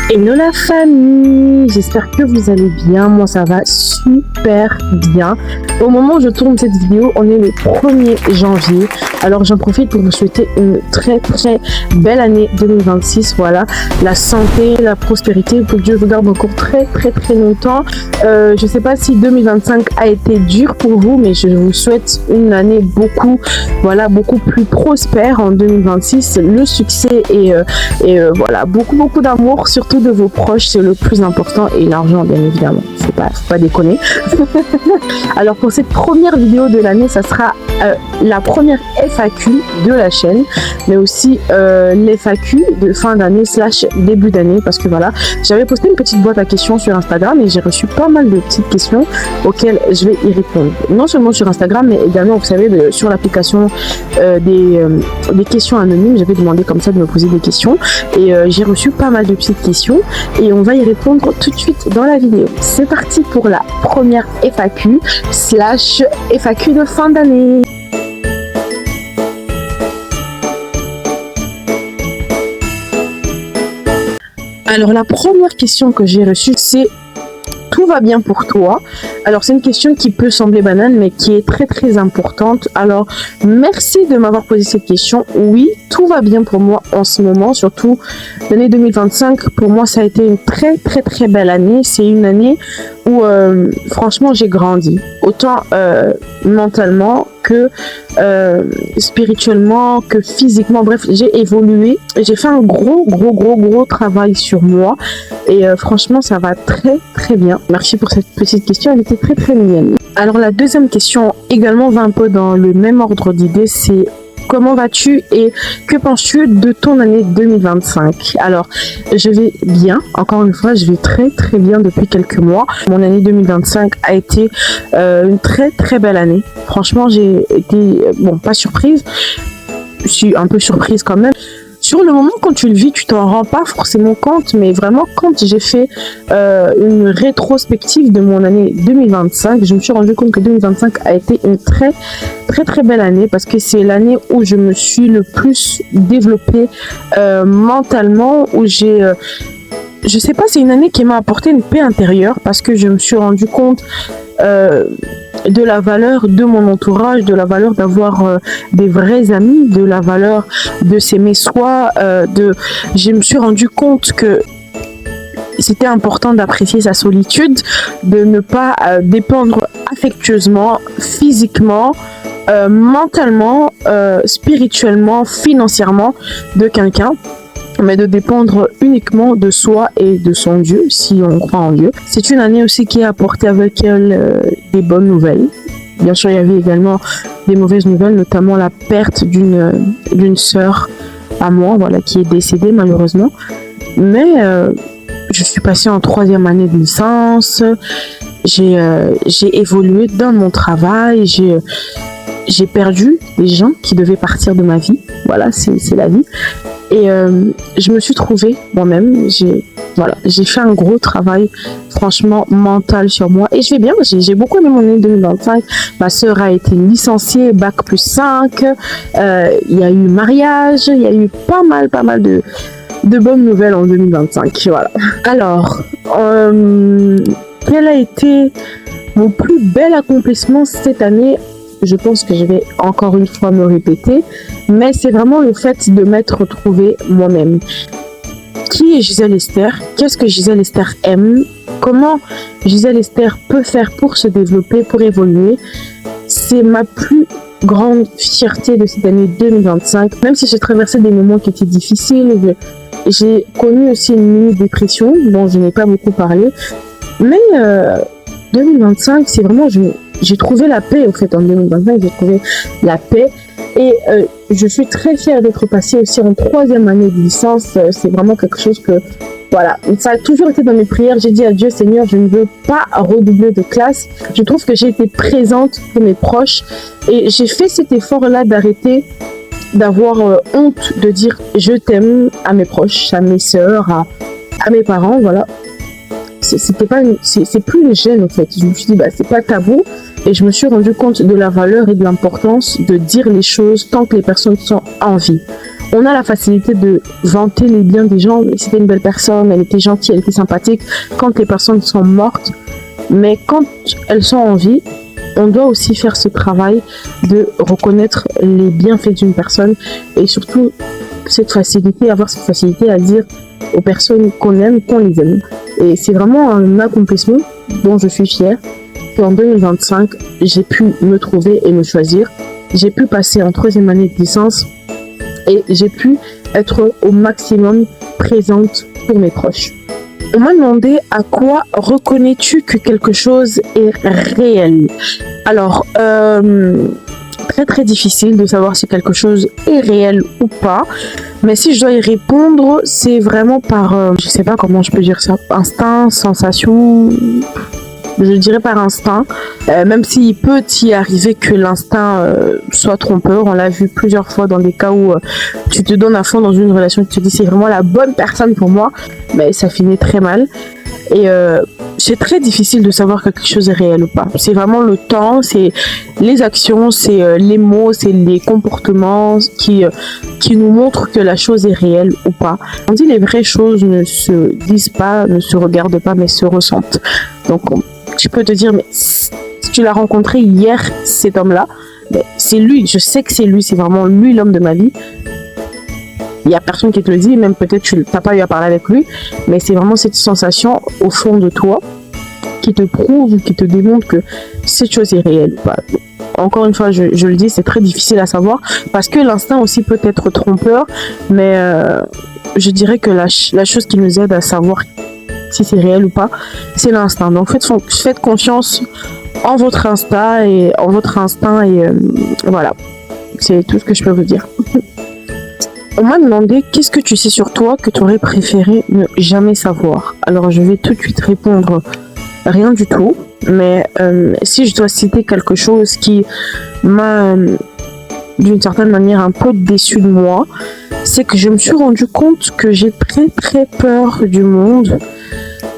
Hello la famille, j'espère que vous allez bien, moi ça va super bien. Au moment où je tourne cette vidéo, on est le 1er janvier, alors j'en profite pour vous souhaiter une très belle année 2026, voilà, la santé, la prospérité, que Dieu vous garde encore très longtemps. Je sais pas si 2025 a été dur pour vous, mais je vous souhaite une année beaucoup plus prospère en 2026, le succès et voilà, beaucoup d'amour, surtout de vos proches, c'est le plus important, et l'argent bien évidemment, faut pas déconner. Alors pour cette première vidéo de l'année, ça sera la première FAQ de la chaîne, mais aussi l'FAQ de fin d'année / début d'année, parce que voilà, j'avais posté une petite boîte à questions sur Instagram et j'ai reçu pas mal de petites questions auxquelles je vais y répondre, non seulement sur Instagram mais également, vous savez, sur l'application des questions anonymes. J'avais demandé comme ça de me poser des questions et j'ai reçu pas mal de petites questions et on va y répondre tout de suite dans la vidéo. C'est parti pour la première FAQ / FAQ de fin d'année. Alors la première question que j'ai reçue, c'est: tout va bien pour toi? Alors c'est une question qui peut sembler banale mais qui est très importante. Alors merci de m'avoir posé cette question. Oui, tout va bien pour moi en ce moment, surtout l'année 2025. Pour moi ça a été une très belle année. C'est une année où franchement j'ai grandi, autant mentalement que spirituellement, que physiquement. Bref, j'ai évolué, j'ai fait un gros travail sur moi et franchement ça va très bien. Merci pour cette petite question, elle était très mignonne. Alors la deuxième question également va un peu dans le même ordre d'idée, c'est: comment vas-tu et que penses-tu de ton année 2025? Alors, je vais bien. Encore une fois, je vais très bien depuis quelques mois. Mon année 2025 a été une très belle année. Franchement, j'ai été, pas surprise. Je suis un peu surprise quand même. Sur le moment, quand tu le vis, tu t'en rends pas forcément compte, mais vraiment, quand j'ai fait une rétrospective de mon année 2025, je me suis rendu compte que 2025 a été une très belle année, parce que c'est l'année où je me suis le plus développée mentalement, où j'ai... je sais pas, c'est une année qui m'a apporté une paix intérieure, parce que je me suis rendu compte de la valeur de mon entourage, de la valeur d'avoir des vrais amis, de la valeur de s'aimer soi, je me suis rendu compte que c'était important d'apprécier sa solitude, de ne pas dépendre affectueusement, physiquement, mentalement, spirituellement, financièrement de quelqu'un, mais de dépendre uniquement de soi et de son Dieu, si on croit en Dieu. C'est une année aussi qui a apporté avec elle des bonnes nouvelles. Bien sûr, il y avait également des mauvaises nouvelles, notamment la perte d'une sœur à moi, voilà, qui est décédée malheureusement. Mais je suis passée en 3e année de licence, j'ai évolué dans mon travail, j'ai perdu des gens qui devaient partir de ma vie. Voilà, c'est la vie. Et je me suis trouvée moi-même, j'ai fait un gros travail franchement mental sur moi et je vais bien. J'ai beaucoup aimé mon année 2025. Ma sœur a été licenciée, bac+5, il y a eu mariage, il y a eu pas mal de bonnes nouvelles en 2025, voilà. Alors, quel a été mon plus bel accomplissement cette année? Je pense que je vais encore une fois me répéter, mais c'est vraiment le fait de m'être retrouvée moi-même. Qui est Gisèle Esther? Qu'est-ce que Gisèle Esther aime? Comment Gisèle Esther peut faire pour se développer, pour évoluer? C'est ma plus grande fierté de cette année 2025. Même si j'ai traversé des moments qui étaient difficiles, j'ai connu aussi une mini-dépression dont je n'ai pas beaucoup parlé. Mais 2025, c'est vraiment... J'ai trouvé la paix, au fait, en 2025, j'ai trouvé la paix. Et je suis très fière d'être passée aussi en 3e année de licence. C'est vraiment quelque chose que, voilà, ça a toujours été dans mes prières. J'ai dit à Dieu: Seigneur, je ne veux pas redoubler de classe. Je trouve que j'ai été présente pour mes proches. Et j'ai fait cet effort-là d'arrêter d'avoir honte de dire je t'aime à mes proches, à mes sœurs, à mes parents, voilà. C'est plus le gêne en fait. Je me suis dit c'est pas tabou, et je me suis rendu compte de la valeur et de l'importance de dire les choses tant que les personnes sont en vie. On a la facilité de vanter les biens des gens. C'était une belle personne, elle était gentille, elle était sympathique. Quand les personnes sont mortes, mais quand elles sont en vie, on doit aussi faire ce travail de reconnaître les bienfaits d'une personne et surtout avoir cette facilité à dire aux personnes qu'on aime, qu'on les aime. Et c'est vraiment un accomplissement dont je suis fière qu'en 2025, j'ai pu me trouver et me choisir. J'ai pu passer en 3e année de licence et j'ai pu être au maximum présente pour mes proches. On m'a demandé à quoi reconnais-tu que quelque chose est réel. Alors, très très difficile de savoir si quelque chose est réel ou pas. Mais si je dois y répondre, c'est vraiment par, je sais pas comment je peux dire ça, instinct, sensation, je dirais par instinct, même s'il peut y arriver que l'instinct soit trompeur. On l'a vu plusieurs fois dans des cas où tu te donnes à fond dans une relation, tu te dis c'est vraiment la bonne personne pour moi, mais ça finit très mal. Et c'est très difficile de savoir que quelque chose est réel ou pas. C'est vraiment le temps, c'est les actions, c'est les mots, c'est les comportements qui nous montrent que la chose est réelle ou pas. On dit les vraies choses ne se disent pas, ne se regardent pas, mais se ressentent. Donc tu peux te dire, mais si tu l'as rencontré hier, cet homme-là, c'est lui, je sais que c'est lui, c'est vraiment lui l'homme de ma vie. Il n'y a personne qui te le dit, même peut-être tu n'as pas eu à parler avec lui, mais c'est vraiment cette sensation au fond de toi qui te prouve, qui te démontre que cette chose est réelle ou pas. Encore une fois, je le dis, c'est très difficile à savoir parce que l'instinct aussi peut être trompeur, mais je dirais que la chose qui nous aide à savoir si c'est réel ou pas, c'est l'instinct. Donc faites confiance en votre instinct et voilà, c'est tout ce que je peux vous dire. On m'a demandé qu'est-ce que tu sais sur toi que tu aurais préféré ne jamais savoir. Alors je vais tout de suite répondre rien du tout, mais si je dois citer quelque chose qui m'a d'une certaine manière un peu déçue de moi, c'est que je me suis rendu compte que j'ai très très peur du monde,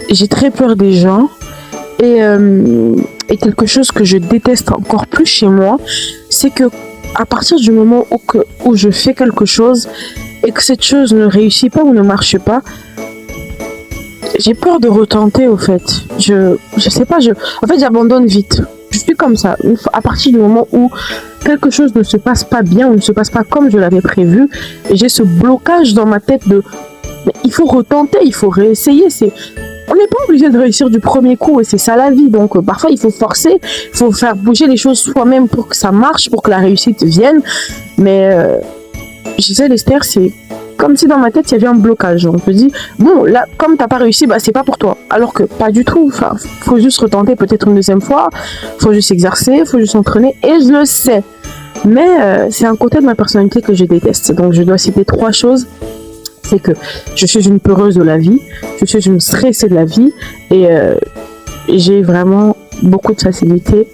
j'ai très peur des gens et quelque chose que je déteste encore plus chez moi, c'est que à partir du moment où je fais quelque chose et que cette chose ne réussit pas ou ne marche pas, j'ai peur de retenter au fait. Je sais pas, en fait j'abandonne vite. Je suis comme ça. À partir du moment où quelque chose ne se passe pas bien ou ne se passe pas comme je l'avais prévu, j'ai ce blocage dans ma tête de mais il faut retenter, il faut réessayer. On n'est pas obligé de réussir du premier coup et c'est ça la vie. Donc parfois il faut forcer, il faut faire bouger les choses soi-même pour que ça marche, pour que la réussite vienne. Mais Gisèle Esther, c'est comme si dans ma tête il y avait un blocage. On te dit bon là comme t'as pas réussi, bah c'est pas pour toi. Alors que pas du tout. Enfin, faut juste retenter peut-être une deuxième fois. Faut juste s'exercer, faut juste s'entraîner et je le sais. Mais c'est un côté de ma personnalité que je déteste. Donc je dois citer 3 choses. C'est que je suis une peureuse de la vie, je suis une stressée de la vie et j'ai vraiment beaucoup de facilité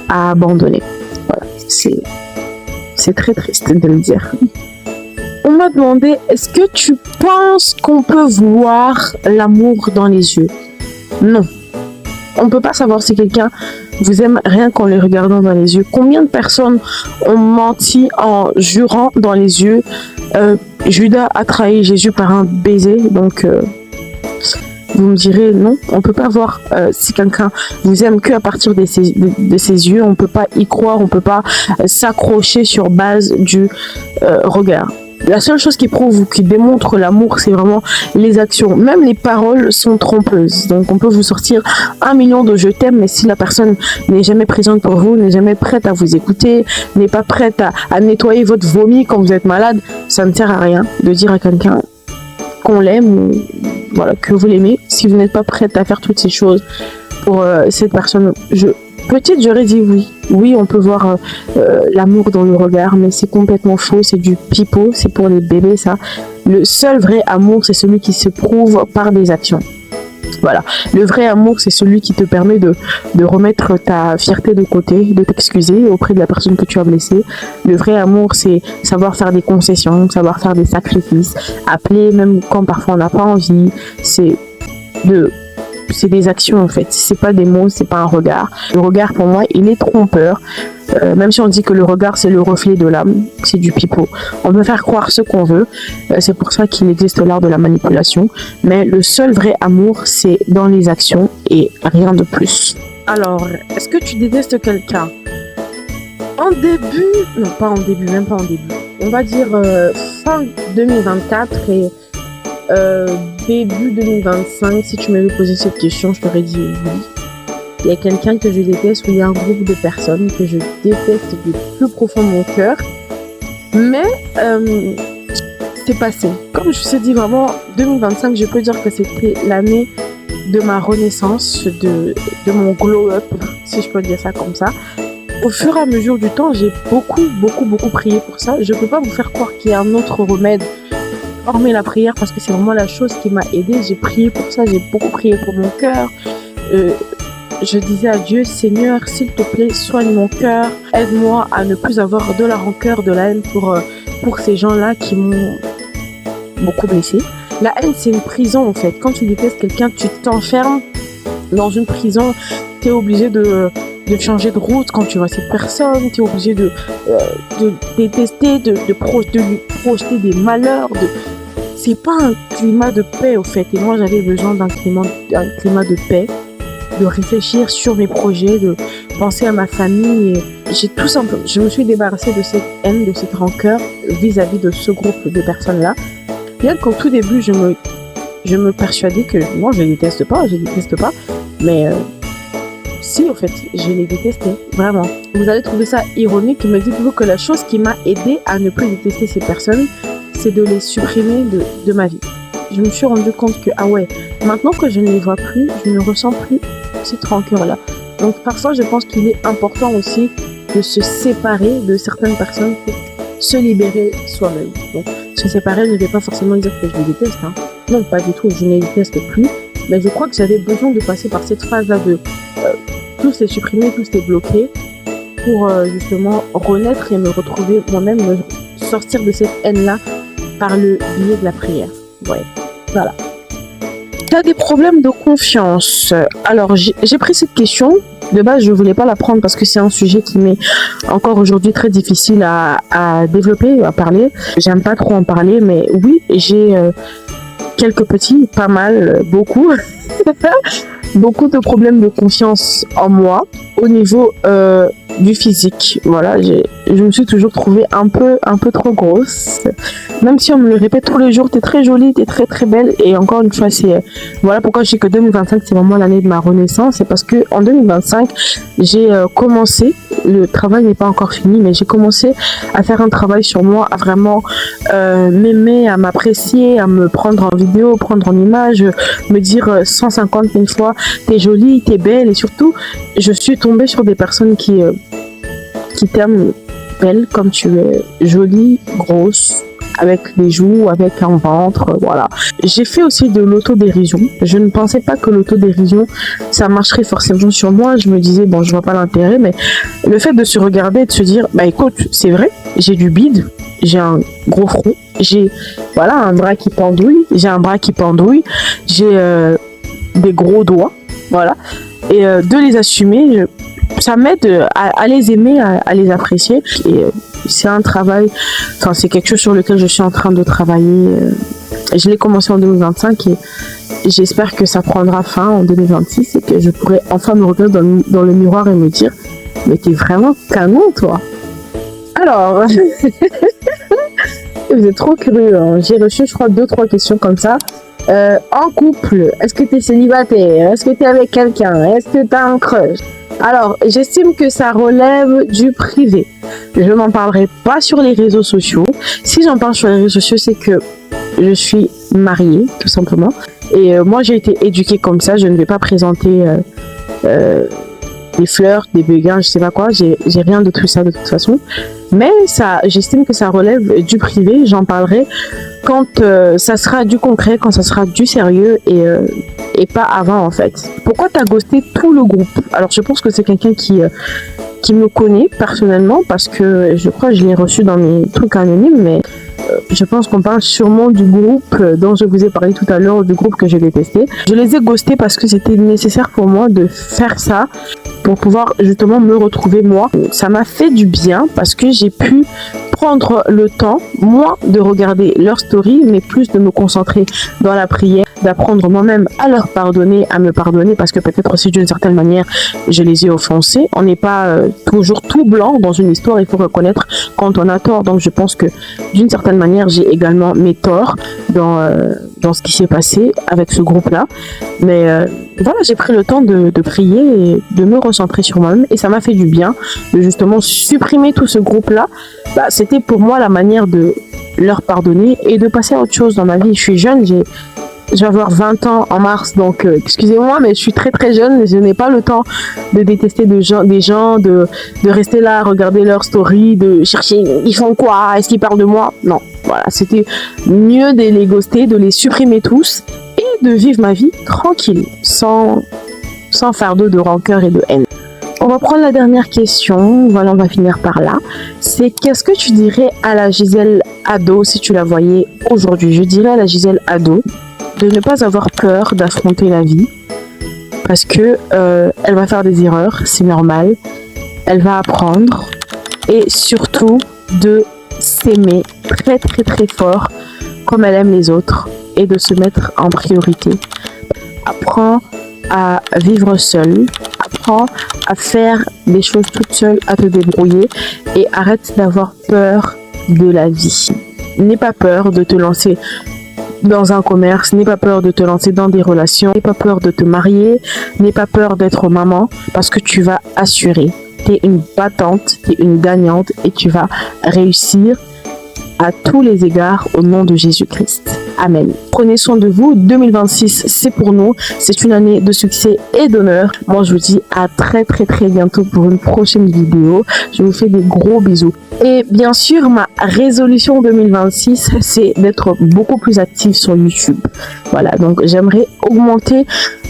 à abandonner. Voilà, c'est très triste de le dire. On m'a demandé, est-ce que tu penses qu'on peut voir l'amour dans les yeux? Non. On ne peut pas savoir si quelqu'un vous aime rien qu'en les regardant dans les yeux. Combien de personnes ont menti en jurant dans les yeux Judas a trahi Jésus par un baiser, donc vous me direz non, on peut pas voir si quelqu'un vous aime que à partir de ses yeux, on peut pas y croire, on peut pas s'accrocher sur base du regard. La seule chose qui prouve ou qui démontre l'amour, c'est vraiment les actions. Même les paroles sont trompeuses. Donc on peut vous sortir 1 million de je t'aime, mais si la personne n'est jamais présente pour vous, n'est jamais prête à vous écouter, n'est pas prête à nettoyer votre vomi quand vous êtes malade, ça ne sert à rien de dire à quelqu'un qu'on l'aime ou voilà, que vous l'aimez. Si vous n'êtes pas prête à faire toutes ces choses pour cette personne, peut-être j'aurais dit oui. Oui, on peut voir l'amour dans le regard, mais c'est complètement faux, c'est du pipeau, c'est pour les bébés ça. Le seul vrai amour, c'est celui qui se prouve par des actions. Voilà, le vrai amour, c'est celui qui te permet de remettre ta fierté de côté, de t'excuser auprès de la personne que tu as blessée. Le vrai amour, c'est savoir faire des concessions, savoir faire des sacrifices, appeler même quand parfois on n'a pas envie, c'est de c'est des actions en fait. C'est pas des mots, c'est pas un regard. Le regard pour moi, il est trompeur. Même si on dit que le regard c'est le reflet de l'âme, c'est du pipeau. On peut faire croire ce qu'on veut. C'est pour ça qu'il existe l'art de la manipulation. Mais le seul vrai amour, c'est dans les actions et rien de plus. Alors, est-ce que tu détestes quelqu'un? En début, non pas en début, même pas en début. On va dire fin 2024 et début 2025. Si tu m'avais posé cette question, je t'aurais dit oui. Il y a quelqu'un que je déteste ou il y a un groupe de personnes que je déteste du plus profond de mon cœur. Mais c'est passé. Comme je te dis vraiment, 2025, je peux dire que c'était l'année de ma renaissance, de mon glow-up, si je peux dire ça comme ça. Au fur et à mesure du temps, j'ai beaucoup prié pour ça. Je peux pas vous faire croire qu'il y a un autre remède hormis la prière parce que c'est vraiment la chose qui m'a aidée. J'ai prié pour ça, j'ai beaucoup prié pour mon cœur. Je disais à Dieu, Seigneur, s'il te plaît, soigne mon cœur. Aide-moi à ne plus avoir de la rancœur, de la haine pour ces gens-là qui m'ont beaucoup blessée. La haine, c'est une prison en fait. Quand tu détestes quelqu'un, tu t'enfermes dans une prison. Tu es obligé de changer de route quand tu vois cette personne. Tu es obligé de détester, de lui projeter des malheurs. C'est pas un climat de paix au fait. Et moi, j'avais besoin d'un climat de paix, de réfléchir sur mes projets, de penser à ma famille. Et je me suis débarrassée de cette haine, de cette rancœur vis-à-vis de ce groupe de personnes-là. Bien qu'au tout début, je me persuadais que moi, je les déteste pas, mais si, au fait, je les détestais, vraiment. Vous allez trouver ça ironique, mais dites-vous que la chose qui m'a aidé à ne plus détester ces personnes, c'est de les supprimer de ma vie. Je me suis rendu compte que, ah ouais, maintenant que je ne les vois plus, je ne ressens plus cette rancœur-là. Donc, parfois, je pense qu'il est important aussi de se séparer de certaines personnes pour se libérer soi-même. Donc, se séparer ne veut pas forcément dire que je les déteste, hein. Non, pas du tout, je ne les déteste plus. Mais je crois que j'avais besoin de passer par cette phase-là de tous les supprimer, tous les bloquer pour justement renaître et me retrouver moi-même, me sortir de cette haine-là par le biais de la prière. Ouais, voilà. Tu as des problèmes de confiance. Alors, j'ai pris cette question. De base, je voulais pas la prendre parce que c'est un sujet qui m'est encore aujourd'hui très difficile à développer, à parler. J'aime pas trop en parler, mais oui, j'ai quelques petits, pas mal, beaucoup, beaucoup de problèmes de confiance en moi au niveau du physique. Voilà, je me suis toujours trouvée un peu trop grosse. Même si on me le répète tous les jours, t'es très jolie, t'es très très belle. Et encore une fois, voilà pourquoi je dis que 2025 c'est vraiment l'année de ma renaissance. C'est parce que en 2025 j'ai commencé, le travail n'est pas encore fini, mais j'ai commencé à faire un travail sur moi, à vraiment m'aimer, à m'apprécier, à me prendre en vidéo, prendre en image, me dire 150 000 fois t'es jolie, t'es belle. Et surtout, je suis tombée sur des personnes qui t'aiment belle comme tu es, jolie, grosse, avec des joues, avec un ventre, voilà. J'ai fait aussi de l'autodérision. Je ne pensais pas que l'autodérision, ça marcherait forcément sur moi. Je me disais, bon, je vois pas l'intérêt, mais le fait de se regarder et de se dire, bah écoute, c'est vrai, j'ai du bide, j'ai un gros front, j'ai, voilà, un bras qui pendouille, j'ai des gros doigts, voilà. Et de les assumer, ça m'aide à les aimer, à les apprécier. Et c'est un travail, enfin c'est quelque chose sur lequel je suis en train de travailler. Je l'ai commencé en 2025 et j'espère que ça prendra fin en 2026 et que je pourrai enfin me regarder dans le miroir et me dire mais t'es vraiment canon toi. Alors, vous êtes trop curieux, hein. J'ai reçu je crois 2-3 questions comme ça. En couple, est-ce que t'es célibataire? Est-ce que t'es avec quelqu'un? Est-ce que t'as un crush? Alors, j'estime que ça relève du privé. Je n'en parlerai pas sur les réseaux sociaux. Si j'en parle sur les réseaux sociaux, c'est que je suis mariée, tout simplement. Et moi, j'ai été éduquée comme ça. Je ne vais pas présenter des fleurs, des béguins, je sais pas quoi. J'ai rien de tout ça de toute façon. Mais ça, j'estime que ça relève du privé. J'en parlerai quand ça sera du concret, quand ça sera du sérieux et pas avant en fait. Pourquoi t'as ghosté tout le groupe? Alors je pense que c'est quelqu'un qui me connaît personnellement parce que je crois que je l'ai reçu dans mes trucs anonymes, mais je pense qu'on parle sûrement du groupe dont je vous ai parlé tout à l'heure, du groupe que je détestais. Je les ai ghostés parce que c'était nécessaire pour moi de faire ça pour pouvoir justement me retrouver moi. Ça m'a fait du bien parce que j'ai pu prendre le temps, moi, de regarder leur story, mais plus de me concentrer dans la prière, d'apprendre moi-même à leur pardonner, à me pardonner, parce que peut-être aussi d'une certaine manière, je les ai offensés. On n'est pas toujours tout blanc dans une histoire, il faut reconnaître quand on a tort. Donc je pense que d'une certaine manière, j'ai également mes torts dans ce qui s'est passé avec ce groupe-là. Mais voilà, j'ai pris le temps de prier et de me recentrer sur moi-même, et ça m'a fait du bien de justement supprimer tout ce groupe-là. Bah, c'était pour moi la manière de leur pardonner et de passer à autre chose dans ma vie. Je suis jeune, je vais avoir 20 ans en mars, donc excusez-moi, mais je suis très très jeune, je n'ai pas le temps de détester des gens, de rester là, regarder leur story, de chercher ils font quoi, est-ce qu'ils parlent de moi. Non, voilà, c'était mieux de les ghoster, de les supprimer tous et de vivre ma vie tranquille, sans fardeau de rancœur et de haine. On va prendre la dernière question, voilà, on va finir par là. C'est qu'est-ce que tu dirais à la Gisèle ado si tu la voyais aujourd'hui? Je dirais à la Gisèle ado de ne pas avoir peur d'affronter la vie parce que elle va faire des erreurs, c'est normal. Elle va apprendre et surtout de s'aimer très très très fort comme elle aime les autres et de se mettre en priorité. Apprends à vivre seule, apprends à faire des choses toute seule, à te débrouiller et arrête d'avoir peur de la vie. N'aie pas peur de te lancer dans un commerce, n'aie pas peur de te lancer dans des relations, n'aie pas peur de te marier, n'aie pas peur d'être maman parce que tu vas assurer. Tu es une battante, tu es une gagnante et tu vas réussir à tous les égards au nom de Jésus-Christ. Amen. Prenez soin de vous. 2026, c'est pour nous. C'est une année de succès et d'honneur. Moi, je vous dis à très très très bientôt pour une prochaine vidéo. Je vous fais des gros bisous. Et bien sûr, ma résolution 2026, c'est d'être beaucoup plus active sur YouTube. Voilà, donc j'aimerais augmenter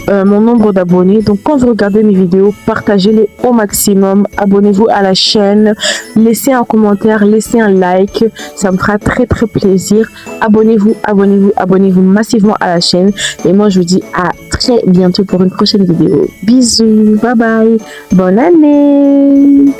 mon nombre d'abonnés. Donc quand vous regardez mes vidéos, partagez-les au maximum. Abonnez-vous à la chaîne. Laissez un commentaire, laissez un like. Ça me fera très très plaisir. Abonnez-vous, abonnez-vous, abonnez-vous massivement à la chaîne. Et moi, je vous dis à très bientôt pour une prochaine vidéo. Bisous, bye bye, bonne année.